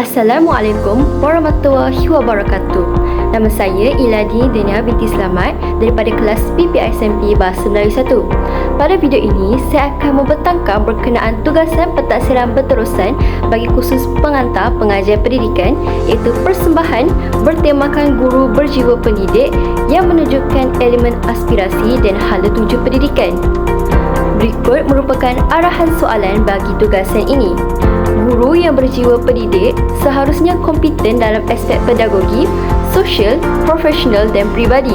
Assalamualaikum warahmatullahi wabarakatuh. Nama saya Iladi Denia binti Selamat daripada kelas PPISMP Bahasa Melayu 1. Pada video ini, saya akan membentangkan berkenaan tugasan pentaksiran berterusan bagi kursus pengantar pengajian pendidikan, iaitu persembahan bertemakan guru berjiwa pendidik yang menunjukkan elemen aspirasi dan hala tuju pendidikan. Berikut merupakan arahan soalan bagi tugasan ini. Guru yang berjiwa pendidik seharusnya kompeten dalam aspek pedagogi, sosial, profesional dan peribadi.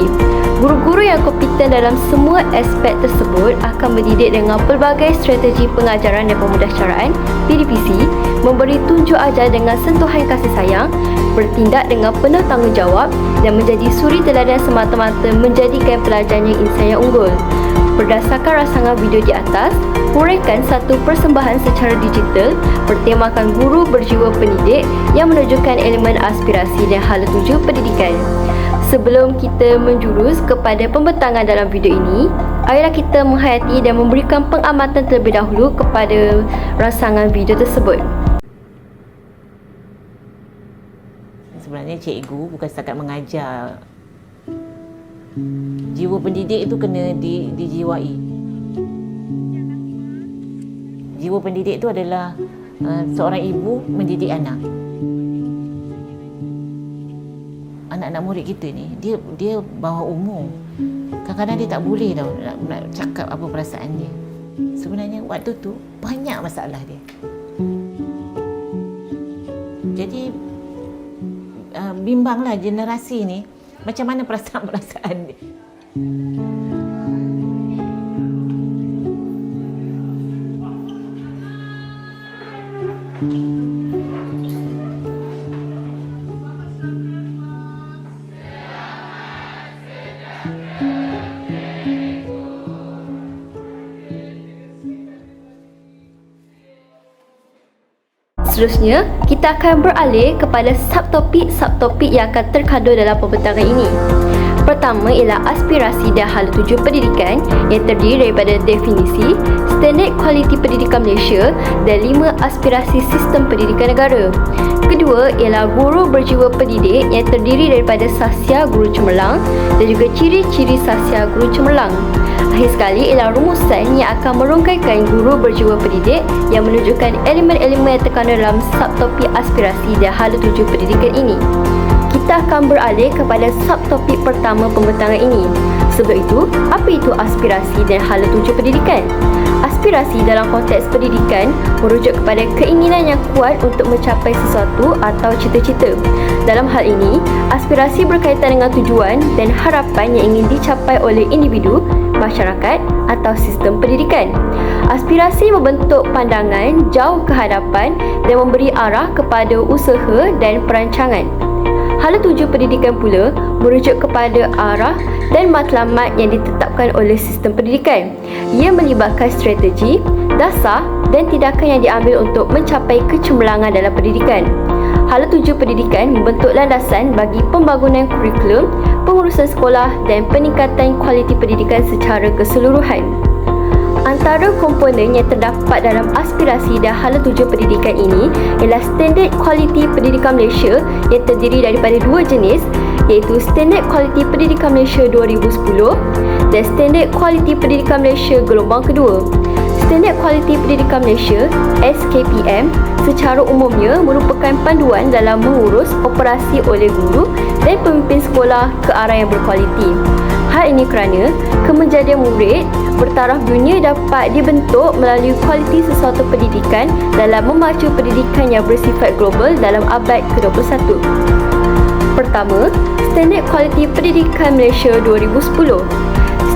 Guru-guru yang kompeten dalam semua aspek tersebut akan mendidik dengan pelbagai strategi pengajaran dan pemudahcaraan PDPC, memberi tunjuk ajar dengan sentuhan kasih sayang, bertindak dengan penuh tanggungjawab dan menjadi suri teladan semata-mata menjadikan pelajarnya insan yang unggul. Berdasarkan rancangan video di atas, huraikan satu persembahan secara digital bertemakan guru berjiwa pendidik yang menunjukkan elemen aspirasi dan hala tuju pendidikan. Sebelum kita menjurus kepada pembentangan dalam video ini, ayolah kita menghayati dan memberikan pengamatan terlebih dahulu kepada rancangan video tersebut. Sebenarnya cikgu bukan setakat mengajar. Jiwa pendidik itu kena dijiwai. Jiwa pendidik itu adalah seorang ibu mendidik anak. Anak-anak murid kita ni, dia bawah umur. Kadang-kadang dia tak boleh tau nak cakap apa perasaan dia. Sebenarnya waktu tu banyak masalah dia. Jadi bimbanglah generasi ni macam mana perasaan-perasaan dia. Seterusnya, kita akan beralih kepada subtopik yang akan terkandung dalam pembentangan ini. Pertama ialah aspirasi dan hala tuju pendidikan yang terdiri daripada definisi, standard kualiti pendidikan Malaysia dan 5 aspirasi sistem pendidikan negara. Kedua ialah guru berjiwa pendidik yang terdiri daripada sasya guru cemerlang dan juga ciri-ciri sasya guru cemerlang. Akhir sekali ialah rumusan yang akan merungkaikan guru berjiwa pendidik yang menunjukkan elemen-elemen yang terkandung dalam subtopik aspirasi dan hala tuju pendidikan ini. Kita akan beralih kepada subtopik pertama pembentangan ini. Sebelum itu, apa itu aspirasi dan hala tuju pendidikan? Aspirasi dalam konteks pendidikan merujuk kepada keinginan yang kuat untuk mencapai sesuatu atau cita-cita. Dalam hal ini, aspirasi berkaitan dengan tujuan dan harapan yang ingin dicapai oleh individu, masyarakat atau sistem pendidikan. Aspirasi membentuk pandangan jauh ke hadapan dan memberi arah kepada usaha dan perancangan. Hala tuju pendidikan pula merujuk kepada arah dan matlamat yang ditetapkan oleh sistem pendidikan. Ia melibatkan strategi, dasar dan tindakan yang diambil untuk mencapai kecemerlangan dalam pendidikan. Hala tuju pendidikan membentuk landasan bagi pembangunan kurikulum, pengurusan sekolah dan peningkatan kualiti pendidikan secara keseluruhan. Antara komponen yang terdapat dalam aspirasi dan hala tuju pendidikan ini ialah Standard Kualiti Pendidikan Malaysia yang terdiri daripada 2 jenis, iaitu Standard Kualiti Pendidikan Malaysia 2010 dan Standard Kualiti Pendidikan Malaysia gelombang kedua. Standard Kualiti Pendidikan Malaysia SKPM secara umumnya merupakan panduan dalam mengurus operasi oleh guru dan pemimpin sekolah ke arah yang berkualiti. Hal ini kerana kemenjadian murid bertaraf dunia dapat dibentuk melalui kualiti sesuatu pendidikan dalam memacu pendidikan yang bersifat global dalam abad ke-21. Pertama, Standard Kualiti Pendidikan Malaysia 2010.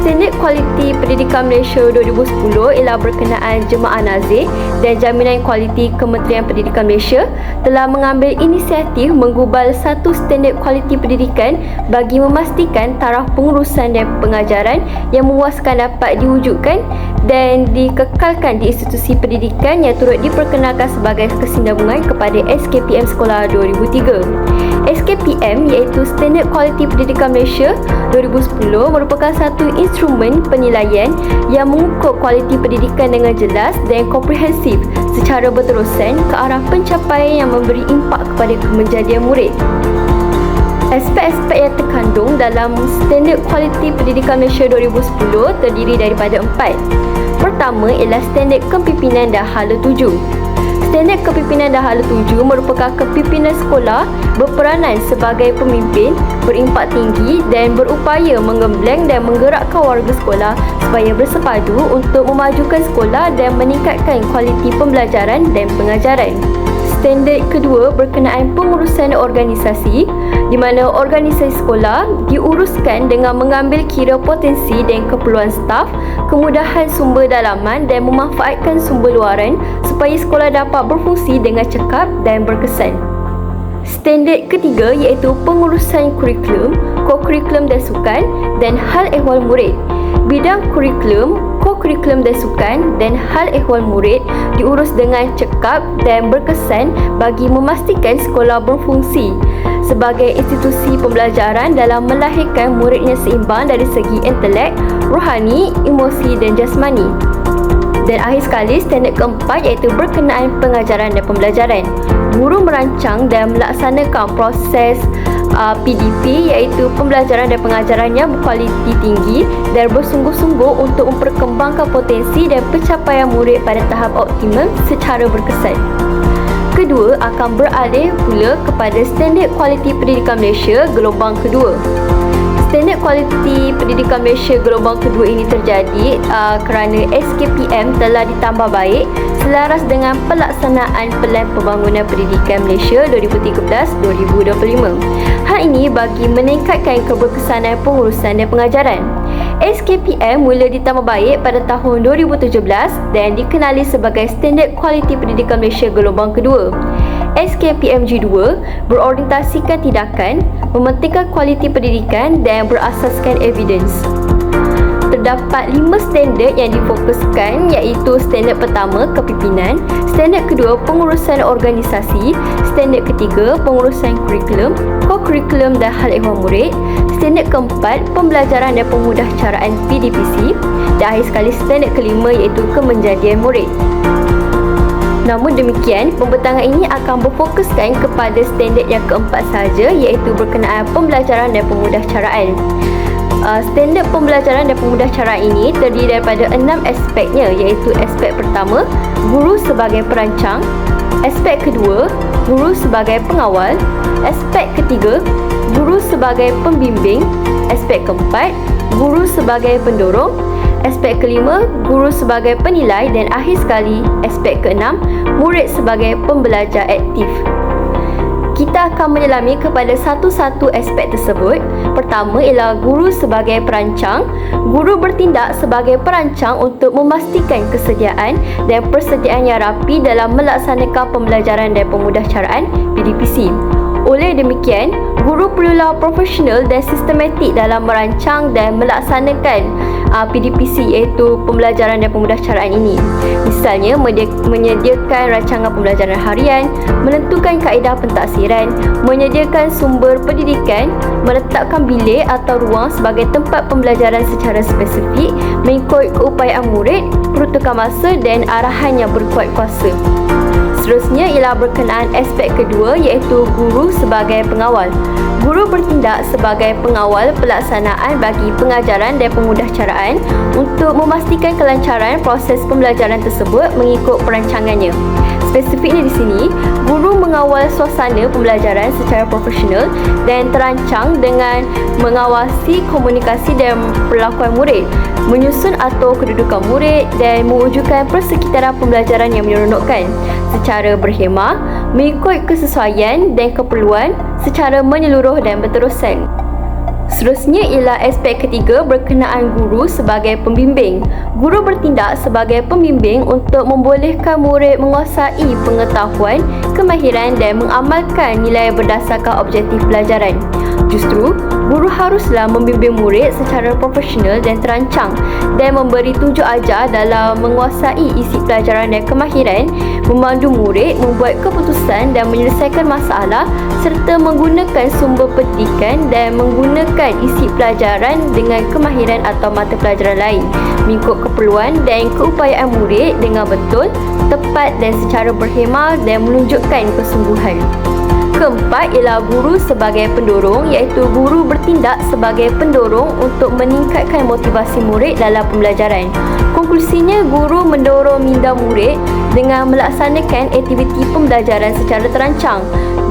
Standard Kualiti Pendidikan Malaysia 2010 ialah berkenaan Jemaah Nazir dan Jaminan Kualiti Kementerian Pendidikan Malaysia telah mengambil inisiatif menggubal satu standard kualiti pendidikan bagi memastikan taraf pengurusan dan pengajaran yang memuaskan dapat diwujudkan dan dikekalkan di institusi pendidikan yang turut diperkenalkan sebagai kesinambungan kepada SKPM Sekolah 2003. SKPM iaitu Standard Kualiti Pendidikan Malaysia 2010 merupakan satu instrumen penilaian yang mengukur kualiti pendidikan dengan jelas dan komprehensif secara berterusan ke arah pencapaian yang memberi impak kepada kemenjadian murid. Aspek-aspek yang terkandung dalam Standard Kualiti Pendidikan Malaysia 2010 terdiri daripada 4. Pertama ialah Standard Kepimpinan dan Hala Tuju. Standard Kepimpinan dan Hala Tuju merupakan kepimpinan sekolah berperanan sebagai pemimpin, berimpak tinggi dan berupaya menggembleng dan menggerakkan warga sekolah supaya bersepadu untuk memajukan sekolah dan meningkatkan kualiti pembelajaran dan pengajaran. Standard kedua berkenaan pengurusan organisasi, di mana organisasi sekolah diuruskan dengan mengambil kira potensi dan keperluan staf, kemudahan sumber dalaman dan memanfaatkan sumber luaran supaya sekolah dapat berfungsi dengan cekap dan berkesan. Standard ketiga iaitu pengurusan kurikulum, ko-kurikulum dan sukan dan hal ehwal murid. Bidang kurikulum, ko-kurikulum dan sukan dan hal ehwal murid diurus dengan cekap dan berkesan bagi memastikan sekolah berfungsi sebagai institusi pembelajaran dalam melahirkan murid yang seimbang dari segi intelek, rohani, emosi dan jasmani. Dan akhir sekali, standard keempat iaitu berkenaan pengajaran dan pembelajaran. Guru merancang dan melaksanakan proses PDP iaitu pembelajaran dan pengajaran yang berkualiti tinggi dan bersungguh-sungguh untuk memperkembangkan potensi dan pencapaian murid pada tahap optimum secara berkesan. Kedua, akan beralih pula kepada Standard Kualiti Pendidikan Malaysia gelombang kedua. Standard Kualiti Pendidikan Malaysia gelombang kedua ini terjadi kerana SKPM telah ditambah baik selaras dengan pelaksanaan Pelan Pembangunan Pendidikan Malaysia 2013-2025. Hal ini bagi meningkatkan keberkesanan pengurusan dan pengajaran. SKPM mula ditambah baik pada tahun 2017 dan dikenali sebagai Standard Kualiti Pendidikan Malaysia gelombang kedua. SKPMG 2 berorientasikan tindakan, mementingkan kualiti pendidikan dan berasaskan evidence. Terdapat 5 standard yang difokuskan iaitu standard pertama, kepimpinan, standard kedua, pengurusan organisasi, standard ketiga, pengurusan kurikulum, ko-kurikulum dan hal ehwal murid, standard keempat, pembelajaran dan pemudahcaraan PDPC dan akhir sekali standard kelima iaitu kemenjadian murid. Namun demikian, pembentangan ini akan berfokuskan kepada standard yang keempat sahaja iaitu berkenaan pembelajaran dan pemudahcaraan. Standard pembelajaran dan pemudahcaraan ini terdiri daripada 6 aspeknya iaitu aspek pertama, guru sebagai perancang, aspek kedua, guru sebagai pengawal, aspek ketiga, guru sebagai pembimbing, aspek keempat, guru sebagai pendorong, aspek kelima, guru sebagai penilai dan akhir sekali, aspek keenam, murid sebagai pembelajar aktif. Kita akan menyelami kepada satu-satu aspek tersebut. Pertama ialah guru sebagai perancang. Guru bertindak sebagai perancang untuk memastikan kesediaan dan persediaan yang rapi dalam melaksanakan pembelajaran dan pemudahcaraan PDPC. Oleh demikian, guru perlulah profesional dan sistematik dalam merancang dan melaksanakan PDPC iaitu pembelajaran dan pemudahcaraan ini. Misalnya, menyediakan rancangan pembelajaran harian, menentukan kaedah pentaksiran, menyediakan sumber pendidikan, meletakkan bilik atau ruang sebagai tempat pembelajaran secara spesifik mengikut keupayaan murid, peruntukan masa dan arahan yang berkuat kuasa. Seterusnya ialah berkenaan aspek kedua iaitu guru sebagai pengawal. Guru bertindak sebagai pengawal pelaksanaan bagi pengajaran dan pemudahcaraan untuk memastikan kelancaran proses pembelajaran tersebut mengikut perancangannya. Spesifiknya di sini, guru mengawal suasana pembelajaran secara profesional dan terancang dengan mengawasi komunikasi dan perlakuan murid, menyusun atur kedudukan murid dan mewujudkan persekitaran pembelajaran yang menyeronokkan secara berhemah, mengikut kesesuaian dan keperluan secara menyeluruh dan berterusan. Seterusnya ialah aspek ketiga berkenaan guru sebagai pembimbing. Guru bertindak sebagai pembimbing untuk membolehkan murid menguasai pengetahuan, kemahiran dan mengamalkan nilai berdasarkan objektif pelajaran. Justru, guru haruslah membimbing murid secara profesional dan terancang dan memberi tunjuk ajar dalam menguasai isi pelajaran dan kemahiran, memandu murid membuat keputusan dan menyelesaikan masalah serta menggunakan sumber pendidikan dan menggunakan isi pelajaran dengan kemahiran atau mata pelajaran lain mengikut keperluan dan keupayaan murid dengan betul, tepat dan secara berhemah dan menunjukkan kesungguhan. Keempat ialah guru sebagai pendorong, iaitu guru bertindak sebagai pendorong untuk meningkatkan motivasi murid dalam pembelajaran. Konklusinya, guru mendorong minda murid dengan melaksanakan aktiviti pembelajaran secara terancang.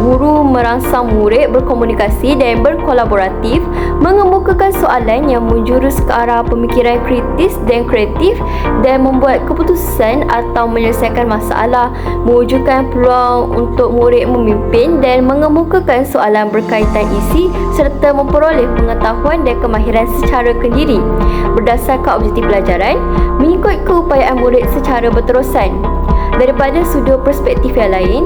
Guru merangsang murid berkomunikasi dan berkolaboratif, mengemukakan soalan yang menjurus ke arah pemikiran kritis dan kreatif dan membuat keputusan atau menyelesaikan masalah, mewujudkan peluang untuk murid memimpin dan mengemukakan soalan berkaitan isi serta memperoleh pengetahuan dan kemahiran secara kendiri berdasarkan objektif pelajaran mengikut keupayaan murid secara berterusan. Daripada sudut perspektif yang lain,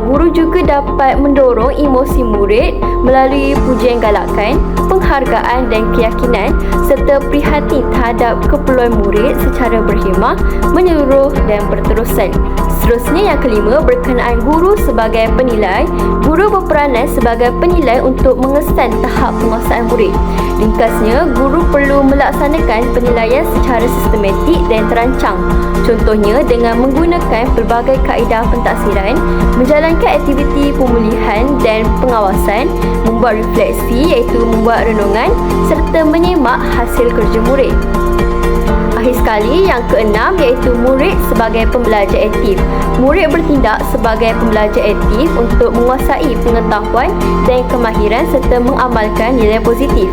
guru juga dapat mendorong emosi murid melalui pujian galakan, penghargaan dan keyakinan serta prihatin terhadap keperluan murid secara berhemah, menyeluruh dan berterusan. Seterusnya yang kelima berkenaan guru sebagai penilai. Guru berperanan sebagai penilai untuk mengesan tahap penguasaan murid. Ringkasnya, guru perlu melaksanakan penilaian secara sistematik dan terancang. Contohnya dengan menggunakan pelbagai kaedah pentaksiran, menjalankan aktiviti pemulihan dan pengawasan, membuat refleksi iaitu membuat renungan serta menyemak hasil kerja murid. Akhir sekali, yang keenam iaitu murid sebagai pembelajar aktif. Murid bertindak sebagai pembelajar aktif untuk menguasai pengetahuan dan kemahiran serta mengamalkan nilai positif.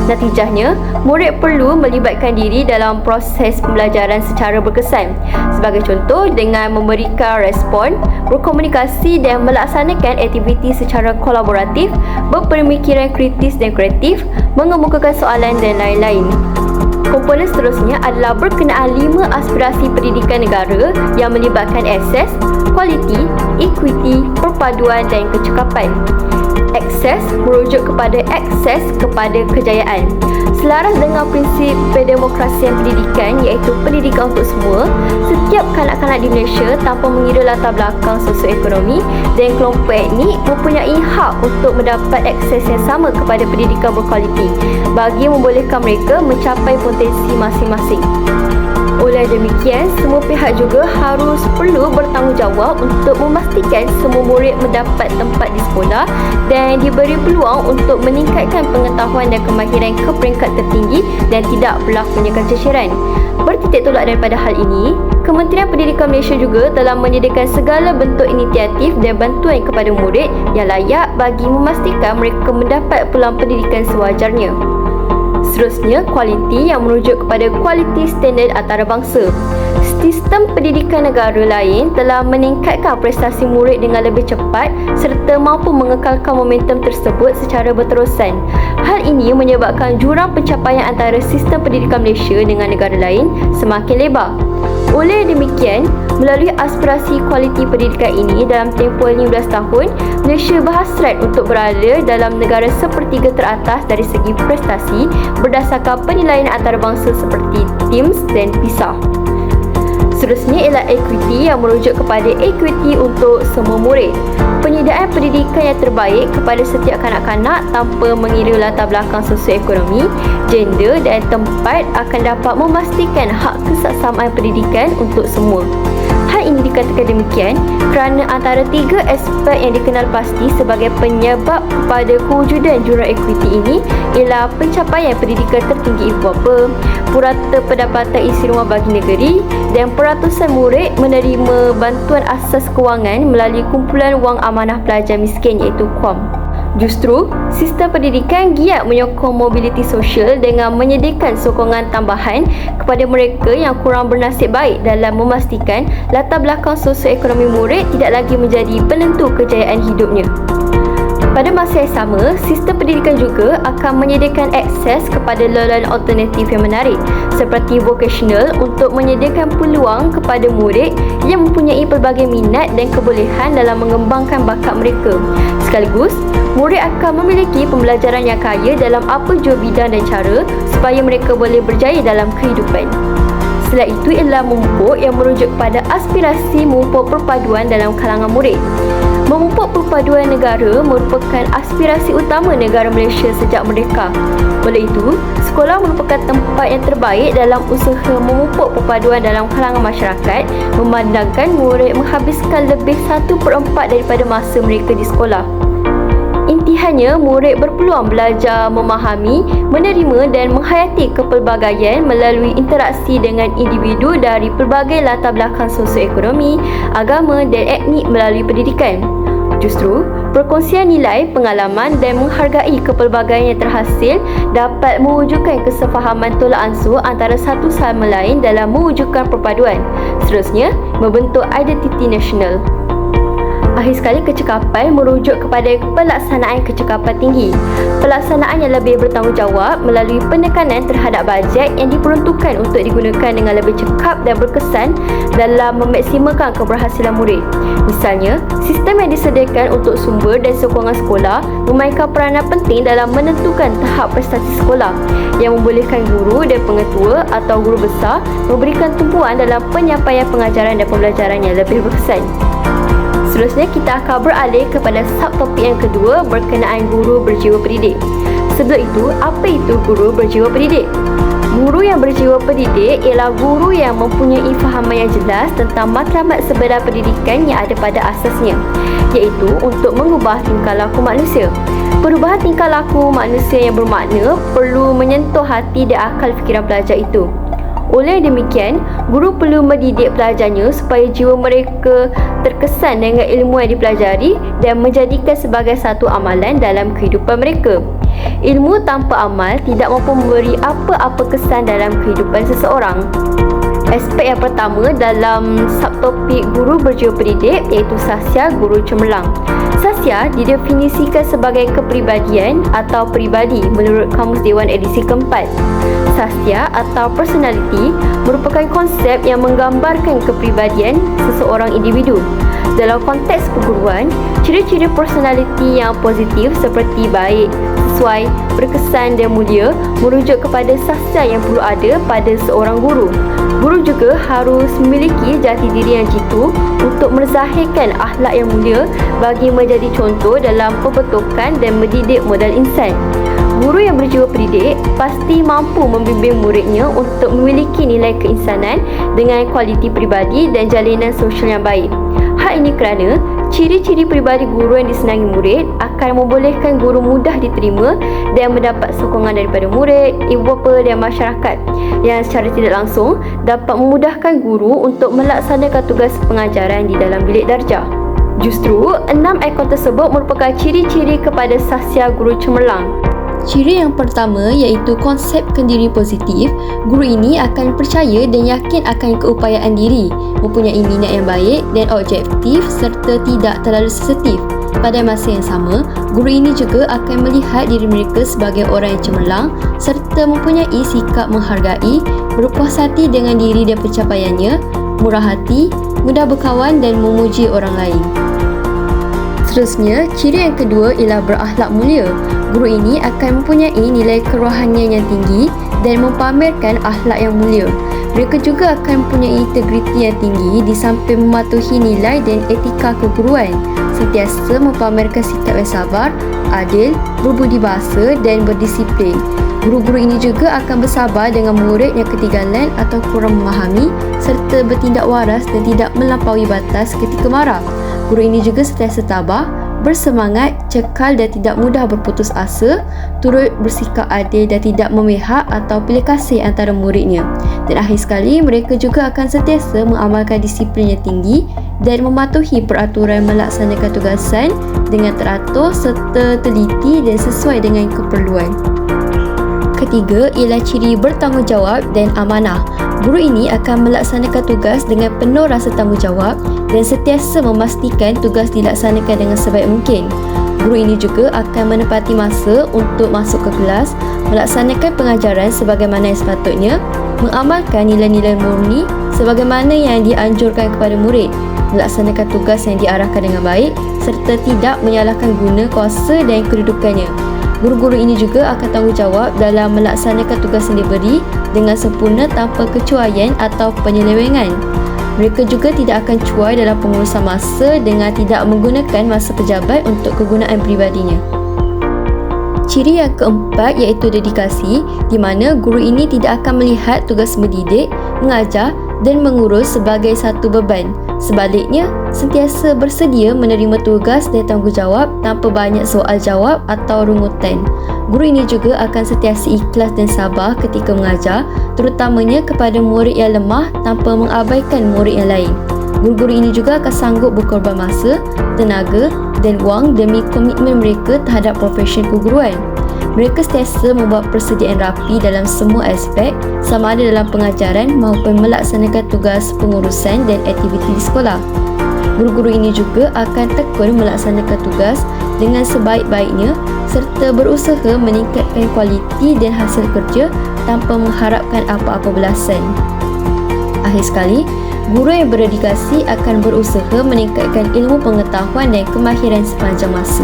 Natijahnya, murid perlu melibatkan diri dalam proses pembelajaran secara berkesan. Sebagai contoh, dengan memberikan respon, berkomunikasi dan melaksanakan aktiviti secara kolaboratif, berpemikiran kritis dan kreatif, mengemukakan soalan dan lain-lain. Komponen seterusnya adalah berkenaan 5 aspirasi pendidikan negara yang melibatkan akses, kualiti, equity, perpaduan dan kecekapan. Akses merujuk kepada akses kepada kejayaan. Selaras dengan prinsip pendemokrasian pendidikan iaitu pendidikan untuk semua, setiap kanak-kanak di Malaysia tanpa mengira latar belakang sosioekonomi dan kelompok etnik mempunyai hak untuk mendapat akses yang sama kepada pendidikan berkualiti bagi membolehkan mereka mencapai potensi masing-masing. Oleh demikian, semua pihak juga perlu bertanggungjawab untuk memastikan semua murid mendapat tempat di sekolah dan diberi peluang untuk meningkatkan pengetahuan dan kemahiran ke peringkat tertinggi dan tidak berlakunya kececeran. Bertitik tolak daripada hal ini, Kementerian Pendidikan Malaysia juga telah menyediakan segala bentuk inisiatif dan bantuan kepada murid yang layak bagi memastikan mereka mendapat peluang pendidikan sewajarnya. Seterusnya, kualiti yang merujuk kepada kualiti standard antarabangsa. Sistem pendidikan negara lain telah meningkatkan prestasi murid dengan lebih cepat serta mampu mengekalkan momentum tersebut secara berterusan. Hal ini menyebabkan jurang pencapaian antara sistem pendidikan Malaysia dengan negara lain semakin lebar. Oleh demikian, melalui aspirasi kualiti pendidikan ini dalam tempoh 15 tahun, Malaysia berhasrat untuk berada dalam negara sepertiga teratas dari segi prestasi berdasarkan penilaian antarabangsa seperti TIMSS dan PISA. Seterusnya ialah equity yang merujuk kepada equity untuk semua murid. Penyediaan pendidikan yang terbaik kepada setiap kanak-kanak tanpa mengira latar belakang sosioekonomi, gender dan tempat akan dapat memastikan hak kesaksamaan pendidikan untuk semua. Hal ini dikatakan demikian kerana antara 3 aspek yang dikenal pasti sebagai penyebab kepada kewujudan jurang equity ini ialah pencapaian pendidikan tertinggi ibu bapa, purata pendapatan isi rumah bagi negeri dan peratusan murid menerima bantuan asas kewangan melalui kumpulan wang amanah pelajar miskin iaitu KUAM. Justru, sistem pendidikan giat menyokong mobiliti sosial dengan menyediakan sokongan tambahan kepada mereka yang kurang bernasib baik dalam memastikan latar belakang sosioekonomi murid tidak lagi menjadi penentu kejayaan hidupnya. Pada masa yang sama, sistem pendidikan juga akan menyediakan akses kepada laluan alternatif yang menarik seperti vocational untuk menyediakan peluang kepada murid yang mempunyai pelbagai minat dan kebolehan dalam mengembangkan bakat mereka. Sekaligus, murid akan memiliki pembelajaran yang kaya dalam apa jua bidang dan cara supaya mereka boleh berjaya dalam kehidupan. Selain itu ialah memupuk yang merujuk pada aspirasi memupuk perpaduan dalam kalangan murid. Memupuk perpaduan negara merupakan aspirasi utama negara Malaysia sejak merdeka. Oleh itu, sekolah merupakan tempat yang terbaik dalam usaha memupuk perpaduan dalam kalangan masyarakat, memandangkan murid menghabiskan lebih 1/4 daripada masa mereka di sekolah. Intihannya, murid berpeluang belajar memahami, menerima dan menghayati kepelbagaian melalui interaksi dengan individu dari pelbagai latar belakang sosioekonomi, agama dan etnik melalui pendidikan. Justru, perkongsian nilai, pengalaman dan menghargai kepelbagaian yang terhasil dapat mewujudkan kesefahaman tolak ansur antara satu sama lain dalam mewujudkan perpaduan. Seterusnya, membentuk identiti nasional. Akhir sekali, kecekapan merujuk kepada pelaksanaan kecekapan tinggi. Pelaksanaan yang lebih bertanggungjawab melalui penekanan terhadap bajet yang diperuntukkan untuk digunakan dengan lebih cekap dan berkesan dalam memaksimalkan keberhasilan murid. Misalnya, sistem yang disediakan untuk sumber dan sokongan sekolah memainkan peranan penting dalam menentukan tahap prestasi sekolah yang membolehkan guru dan pengetua atau guru besar memberikan tumpuan dalam penyampaian pengajaran dan pembelajaran yang lebih berkesan. Seterusnya, kita akan beralih kepada subtopik yang kedua berkenaan guru berjiwa pendidik. Sebelum itu, apa itu guru berjiwa pendidik? Guru yang berjiwa pendidik ialah guru yang mempunyai fahaman yang jelas tentang matlamat sebenar pendidikan yang ada pada asasnya, iaitu untuk mengubah tingkah laku manusia. Perubahan tingkah laku manusia yang bermakna perlu menyentuh hati dan akal fikiran pelajar itu. Oleh demikian, guru perlu mendidik pelajarnya supaya jiwa mereka terkesan dengan ilmu yang dipelajari dan menjadikan sebagai satu amalan dalam kehidupan mereka. Ilmu tanpa amal tidak mampu memberi apa-apa kesan dalam kehidupan seseorang. Aspek yang pertama dalam subtopik guru berjiwa pendidik iaitu sasya guru cemerlang. Sasya didefinisikan sebagai kepribadian atau peribadi menurut Kamus Dewan edisi keempat. Sasya atau personality merupakan konsep yang menggambarkan kepribadian seseorang individu. Dalam konteks perguruan, ciri-ciri personality yang positif seperti baik, sesuai, berkesan dan mulia merujuk kepada sasya yang perlu ada pada seorang guru. Guru juga harus memiliki jati diri yang jitu untuk menzahirkan akhlak yang mulia bagi menjadi contoh dalam pembentukan dan mendidik modal insan. Guru yang berjiwa pendidik pasti mampu membimbing muridnya untuk memiliki nilai keinsanan dengan kualiti peribadi dan jalinan sosial yang baik. Hal ini kerana ciri-ciri peribadi guru yang disenangi murid akan membolehkan guru mudah diterima dan mendapat sokongan daripada murid, ibu bapa dan masyarakat yang secara tidak langsung dapat memudahkan guru untuk melaksanakan tugas pengajaran di dalam bilik darjah. Justru, 6 ikon tersebut merupakan ciri-ciri kepada sasya guru cemerlang. Ciri yang pertama iaitu konsep kendiri positif. Guru ini akan percaya dan yakin akan keupayaan diri, mempunyai minat yang baik dan objektif serta tidak terlalu sensitif. Pada masa yang sama, guru ini juga akan melihat diri mereka sebagai orang yang cemerlang serta mempunyai sikap menghargai, berpuas hati dengan diri dan pencapaiannya, murah hati, mudah berkawan dan memuji orang lain. Seterusnya, ciri yang kedua ialah berakhlak mulia. Guru ini akan mempunyai nilai kerohanian yang tinggi dan mempamerkan akhlak yang mulia. Mereka juga akan mempunyai integriti yang tinggi di samping mematuhi nilai dan etika keguruan. Sentiasa mempamerkan sikap yang sabar, adil, berbudi bahasa dan berdisiplin. Guru-guru ini juga akan bersabar dengan murid yang ketinggalan atau kurang memahami serta bertindak waras dan tidak melampaui batas ketika marah. Guru ini juga sentiasa tabah, bersemangat, cekal dan tidak mudah berputus asa, turut bersikap adil dan tidak memihak atau pilih kasih antara muridnya. Dan akhir sekali, mereka juga akan sentiasa mengamalkan disiplin yang tinggi dan mematuhi peraturan melaksanakan tugasan dengan teratur serta teliti dan sesuai dengan keperluan. Ketiga ialah ciri bertanggungjawab dan amanah. Guru ini akan melaksanakan tugas dengan penuh rasa tanggungjawab dan sentiasa memastikan tugas dilaksanakan dengan sebaik mungkin. Guru ini juga akan menepati masa untuk masuk ke kelas, melaksanakan pengajaran sebagaimana yang sepatutnya, mengamalkan nilai-nilai murni sebagaimana yang dianjurkan kepada murid, melaksanakan tugas yang diarahkan dengan baik serta tidak menyalahkan guna kuasa dan kedudukannya. Guru-guru ini juga akan tanggungjawab dalam melaksanakan tugas yang diberi dengan sempurna tanpa kecuaian atau penyelewengan. Mereka juga tidak akan cuai dalam pengurusan masa dengan tidak menggunakan masa pejabat untuk kegunaan peribadinya. Ciri yang keempat iaitu dedikasi, di mana guru ini tidak akan melihat tugas mendidik, mengajar dan mengurus sebagai satu beban. Sebaliknya, sentiasa bersedia menerima tugas dan tanggungjawab tanpa banyak soal jawab atau rungutan. Guru ini juga akan sentiasa ikhlas dan sabar ketika mengajar, terutamanya kepada murid yang lemah tanpa mengabaikan murid yang lain. Guru-guru ini juga akan sanggup berkorban masa, tenaga dan wang demi komitmen mereka terhadap profesi keguruan. Mereka sentiasa membuat persediaan rapi dalam semua aspek, sama ada dalam pengajaran maupun melaksanakan tugas pengurusan dan aktiviti di sekolah. Guru-guru ini juga akan tekun melaksanakan tugas dengan sebaik-baiknya serta berusaha meningkatkan kualiti dan hasil kerja tanpa mengharapkan apa-apa balasan. Akhir sekali, guru yang berdedikasi akan berusaha meningkatkan ilmu pengetahuan dan kemahiran sepanjang masa.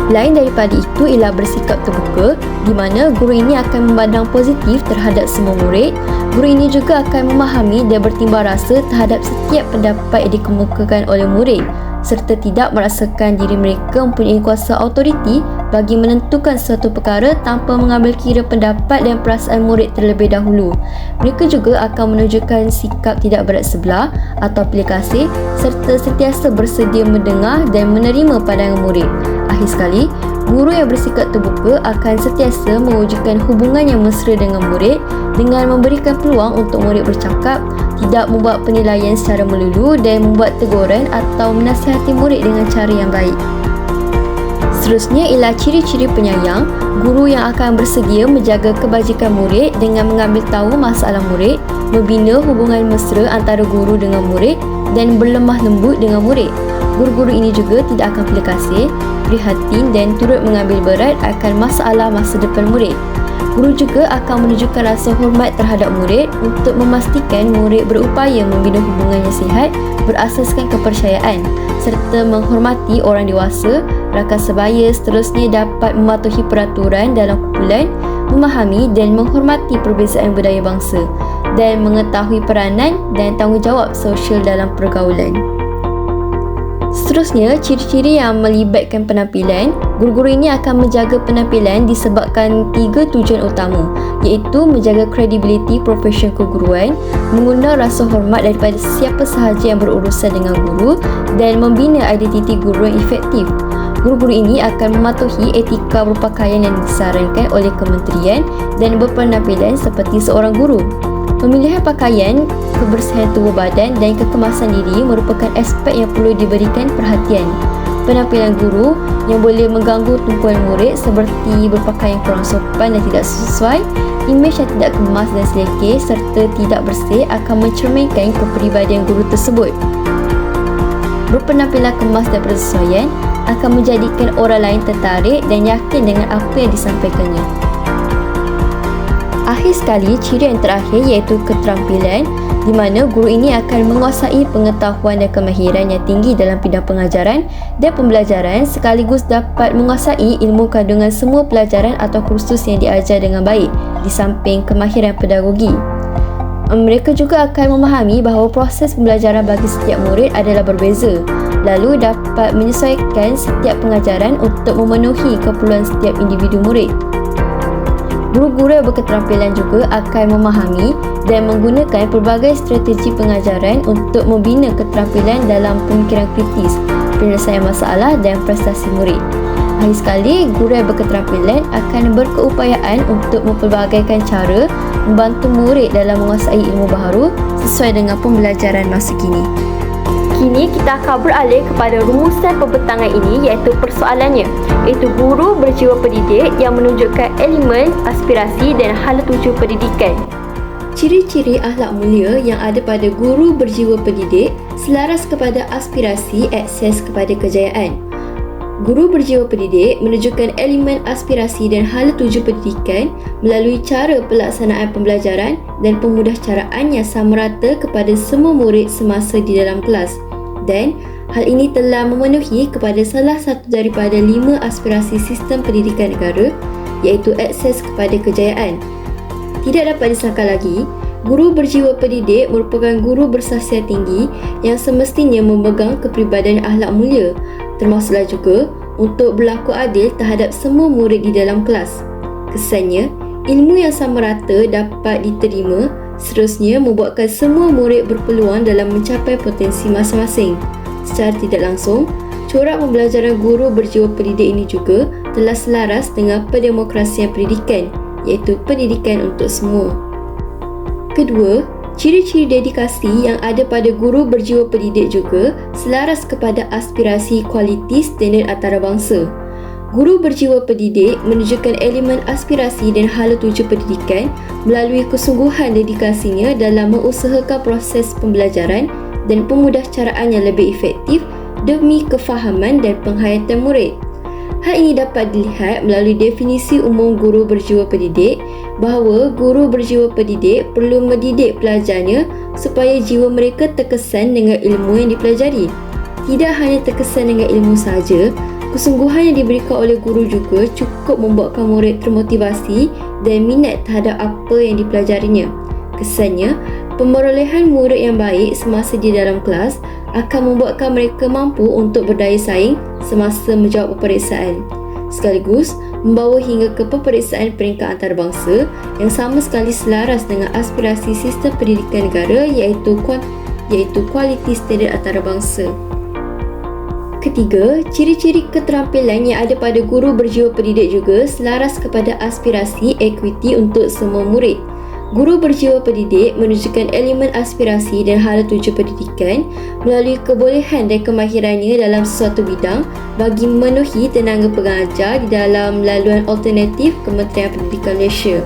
Lain daripada itu ialah bersikap terbuka, di mana guru ini akan memandang positif terhadap semua murid. Guru ini juga akan memahami dan bertimbang rasa terhadap setiap pendapat yang dikemukakan oleh murid, serta tidak merasakan diri mereka mempunyai kuasa autoriti bagi menentukan suatu perkara tanpa mengambil kira pendapat dan perasaan murid terlebih dahulu. Mereka juga akan menunjukkan sikap tidak berat sebelah atau pilih kasih serta sentiasa bersedia mendengar dan menerima pandangan murid. Akhir sekali, guru yang bersikap terbuka akan sentiasa mewujudkan hubungan yang mesra dengan murid dengan memberikan peluang untuk murid bercakap, tidak membuat penilaian secara melulu dan membuat teguran atau menasihati murid dengan cara yang baik. Seterusnya ialah ciri-ciri penyayang, guru yang akan bersedia menjaga kebajikan murid dengan mengambil tahu masalah murid, membina hubungan mesra antara guru dengan murid dan berlemah lembut dengan murid. Guru-guru ini juga tidak akan pilih kasih, prihatin dan turut mengambil berat akan masalah masa depan murid. Guru juga akan menunjukkan rasa hormat terhadap murid untuk memastikan murid berupaya membina hubungan yang sihat berasaskan kepercayaan serta menghormati orang dewasa. Rakan sebaya seterusnya dapat mematuhi peraturan dalam kumpulan, memahami dan menghormati perbezaan budaya bangsa dan mengetahui peranan dan tanggungjawab sosial dalam pergaulan. Seterusnya, ciri-ciri yang melibatkan penampilan. Guru-guru ini akan menjaga penampilan disebabkan 3 tujuan utama, iaitu menjaga kredibiliti profesi keguruan, mengundang rasa hormat daripada siapa sahaja yang berurusan dengan guru dan membina identiti guru yang efektif. Guru-guru ini akan mematuhi etika berpakaian yang disarankan oleh kementerian dan berpenampilan seperti seorang guru. Pemilihan pakaian, kebersihan tubuh badan dan kekemasan diri merupakan aspek yang perlu diberikan perhatian. Penampilan guru yang boleh mengganggu tumpuan murid seperti berpakaian kurang sopan dan tidak sesuai, imej yang tidak kemas dan selekeh serta tidak bersih akan mencerminkan kepribadian guru tersebut. Berpenampilan kemas dan bersesuaian akan menjadikan orang lain tertarik dan yakin dengan apa yang disampaikannya. Akhir sekali, ciri yang terakhir iaitu keterampilan, di mana guru ini akan menguasai pengetahuan dan kemahiran yang tinggi dalam bidang pengajaran dan pembelajaran sekaligus dapat menguasai ilmu kandungan semua pelajaran atau kursus yang diajar dengan baik di samping kemahiran pedagogi. Mereka juga akan memahami bahawa proses pembelajaran bagi setiap murid adalah berbeza, lalu dapat menyesuaikan setiap pengajaran untuk memenuhi keperluan setiap individu murid. Guru-guru yang berketerampilan juga akan memahami dan menggunakan pelbagai strategi pengajaran untuk membina keterampilan dalam pemikiran kritis, penyelesaian masalah dan prestasi murid. Akhir sekali, guru yang berketerampilan akan berkeupayaan untuk mempelbagaikan cara membantu murid dalam menguasai ilmu baharu sesuai dengan pembelajaran masa kini. Kini kita akan beralih kepada rumusan pembentangan ini iaitu persoalannya, iaitu guru berjiwa pendidik yang menunjukkan elemen, aspirasi dan hala tuju pendidikan. Ciri-ciri akhlak mulia yang ada pada guru berjiwa pendidik selaras kepada aspirasi akses kepada kejayaan. Guru berjiwa pendidik menunjukkan elemen aspirasi dan hala tuju pendidikan melalui cara pelaksanaan pembelajaran dan pemudahcaraan yang sama rata kepada semua murid semasa di dalam kelas. Dan hal ini telah memenuhi kepada salah satu daripada 5 aspirasi sistem pendidikan negara, iaitu akses kepada kejayaan. Tidak dapat disangka lagi, guru berjiwa pendidik merupakan guru bersahsiat tinggi yang semestinya memegang kepribadian akhlak mulia, termasuklah juga untuk berlaku adil terhadap semua murid di dalam kelas. Kesannya, ilmu yang sama rata dapat diterima, seterusnya membuatkan semua murid berpeluang dalam mencapai potensi masing-masing. Secara tidak langsung, corak pembelajaran guru berjiwa pendidik ini juga telah selaras dengan pendemokrasian pendidikan, iaitu pendidikan untuk semua. Kedua, ciri-ciri dedikasi yang ada pada guru berjiwa pendidik juga selaras kepada aspirasi kualiti standard antarabangsa. Guru berjiwa pendidik menunjukkan elemen aspirasi dan hala tuju pendidikan melalui kesungguhan dedikasinya dalam mengusahakan proses pembelajaran dan pemudahcaraan yang lebih efektif demi kefahaman dan penghayatan murid. Hal ini dapat dilihat melalui definisi umum guru berjiwa pendidik bahawa guru berjiwa pendidik perlu mendidik pelajarnya supaya jiwa mereka terkesan dengan ilmu yang dipelajari. Tidak hanya terkesan dengan ilmu sahaja, kesungguhan yang diberikan oleh guru juga cukup membuatkan murid termotivasi dan minat terhadap apa yang dipelajarinya. Kesannya, pemerolehan murid yang baik semasa di dalam kelas akan membuatkan mereka mampu untuk berdaya saing semasa menjawab peperiksaan, sekaligus membawa hingga ke peperiksaan peringkat antarabangsa yang sama sekali selaras dengan aspirasi sistem pendidikan negara iaitu kualiti standard antarabangsa. Ketiga, ciri-ciri keterampilan yang ada pada guru berjiwa pendidik juga selaras kepada aspirasi equity untuk semua murid. Guru berjiwa pendidik menunjukkan elemen aspirasi dan hala tuju pendidikan melalui kebolehan dan kemahirannya dalam sesuatu bidang bagi memenuhi tenaga pengajar di dalam laluan alternatif Kementerian Pendidikan Malaysia.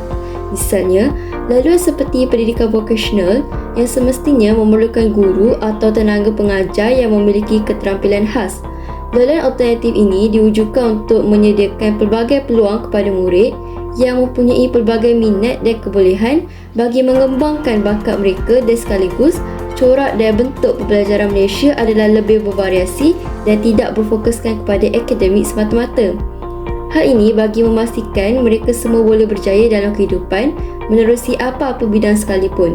Misalnya, laluan seperti pendidikan vokasional yang semestinya memerlukan guru atau tenaga pengajar yang memiliki keterampilan khas. Laluan alternatif ini diwujudkan untuk menyediakan pelbagai peluang kepada murid yang mempunyai pelbagai minat dan kebolehan bagi mengembangkan bakat mereka dan sekaligus corak dan bentuk pembelajaran Malaysia adalah lebih bervariasi dan tidak berfokuskan kepada akademik semata-mata. Hal ini bagi memastikan mereka semua boleh berjaya dalam kehidupan menerusi apa-apa bidang sekalipun.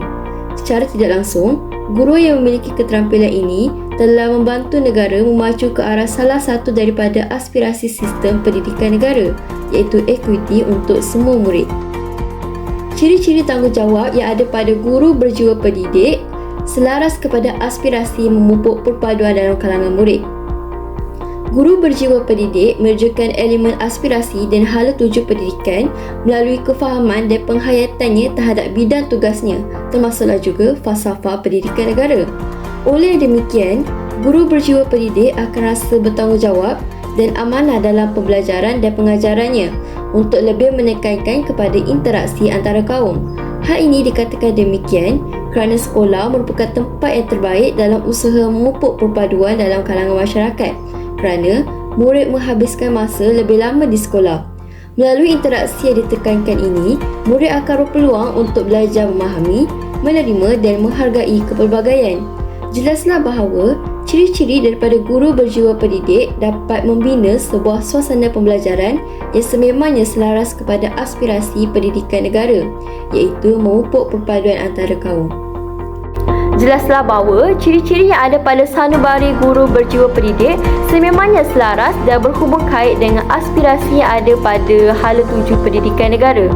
Secara tidak langsung, guru yang memiliki keterampilan ini telah membantu negara memacu ke arah salah satu daripada aspirasi sistem pendidikan negara, iaitu equity untuk semua murid. Ciri-ciri tanggungjawab yang ada pada guru berjiwa pendidik selaras kepada aspirasi memupuk perpaduan dalam kalangan murid. Guru berjiwa pendidik menunjukkan elemen aspirasi dan hala tuju pendidikan melalui kefahaman dan penghayatannya terhadap bidang tugasnya, termasuklah juga falsafah pendidikan negara. Oleh demikian, guru berjiwa pendidik akan rasa bertanggungjawab dan amanah dalam pembelajaran dan pengajarannya untuk lebih menekankan kepada interaksi antara kaum. Hal ini dikatakan demikian kerana sekolah merupakan tempat yang terbaik dalam usaha memupuk perpaduan dalam kalangan masyarakat, kerana murid menghabiskan masa lebih lama di sekolah. Melalui interaksi yang ditekankan ini, murid akan berpeluang untuk belajar memahami, menerima dan menghargai kepelbagaian. Jelaslah bahawa ciri-ciri daripada guru berjiwa pendidik dapat membina sebuah suasana pembelajaran yang sememangnya selaras kepada aspirasi pendidikan negara, iaitu memupuk perpaduan antara kaum. Jelaslah bahawa ciri-ciri yang ada pada sanubari guru berjiwa pendidik sememangnya selaras dan berhubung kait dengan aspirasi yang ada pada hala tuju pendidikan negara.